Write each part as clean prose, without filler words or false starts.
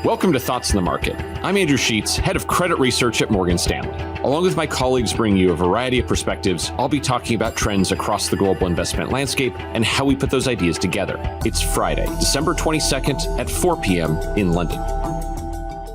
Welcome to Thoughts in the Market. I'm Andrew Sheets, head of credit research at Morgan Stanley. Along with my colleagues bringing you a variety of perspectives, I'll be talking about trends across the global investment landscape and how we put those ideas together. It's Friday, December 22nd at 4 p.m. in London.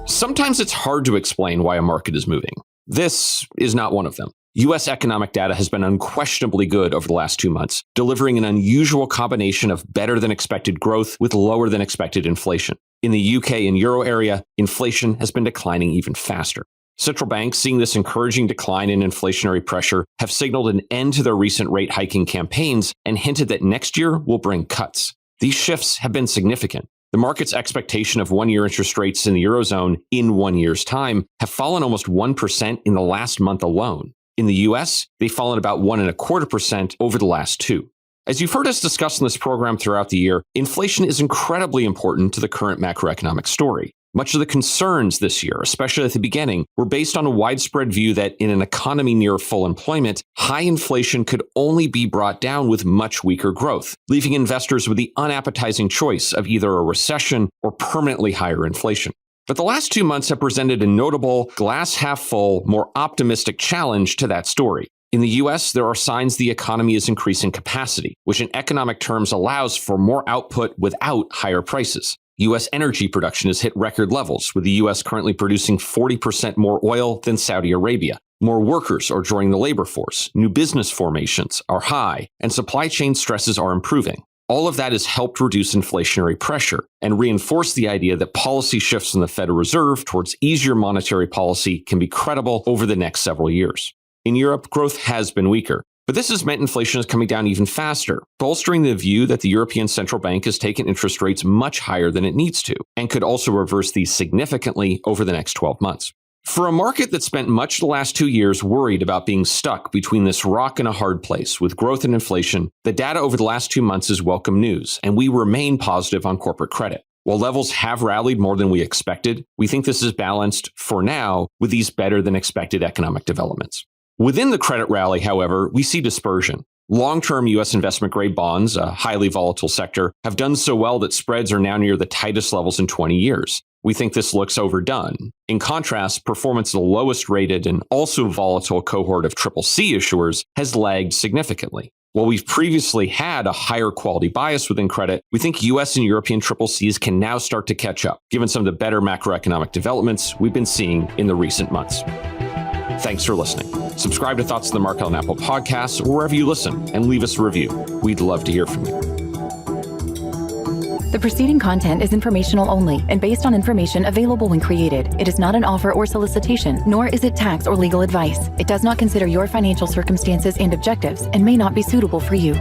Sometimes it's hard to explain why a market is moving. This is not one of them. U.S. economic data has been unquestionably good over the last 2 months, delivering an unusual combination of better than expected growth with lower than expected inflation. In the UK and Euro area, inflation has been declining even faster. Central banks, seeing this encouraging decline in inflationary pressure, have signaled an end to their recent rate hiking campaigns and hinted that next year will bring cuts. These shifts have been significant. The market's expectation of one-year interest rates in the Eurozone in 1 year's time have fallen almost 1% in the last month alone. In the US, they've fallen about 1.25% over the last 2. As you've heard us discuss in this program throughout the year, inflation is incredibly important to the current macroeconomic story. Much of the concerns this year, especially at the beginning, were based on a widespread view that in an economy near full employment, high inflation could only be brought down with much weaker growth, leaving investors with the unappetizing choice of either a recession or permanently higher inflation. But the last 2 months have presented a notable glass half full, more optimistic challenge to that story. In the US, there are signs the economy is increasing capacity, which in economic terms allows for more output without higher prices. US energy production has hit record levels, with the US currently producing 40% more oil than Saudi Arabia. More workers are joining the labor force, new business formations are high, and supply chain stresses are improving. All of that has helped reduce inflationary pressure and reinforce the idea that policy shifts in the Federal Reserve towards easier monetary policy can be credible over the next several years. In Europe, growth has been weaker, but this has meant inflation is coming down even faster, bolstering the view that the European Central Bank has taken interest rates much higher than it needs to, and could also reverse these significantly over the next 12 months. For a market that spent much of the last 2 years worried about being stuck between this rock and a hard place with growth and inflation, the data over the last 2 months is welcome news, and we remain positive on corporate credit. While levels have rallied more than we expected, we think this is balanced, for now, with these better than expected economic developments. Within the credit rally, however, we see dispersion. Long-term U.S. investment-grade bonds, a highly volatile sector, have done so well that spreads are now near the tightest levels in 20 years. We think this looks overdone. In contrast, performance of the lowest-rated and also volatile cohort of CCC issuers has lagged significantly. While we've previously had a higher quality bias within credit, we think U.S. and European CCCs can now start to catch up, given some of the better macroeconomic developments we've been seeing in the recent months. Thanks for listening. Subscribe to Thoughts in the Market on Apple Podcasts or wherever you listen, and leave us a review. We'd love to hear from you. The preceding content is informational only and based on information available when created. It is not an offer or solicitation, nor is it tax or legal advice. It does not consider your financial circumstances and objectives and may not be suitable for you.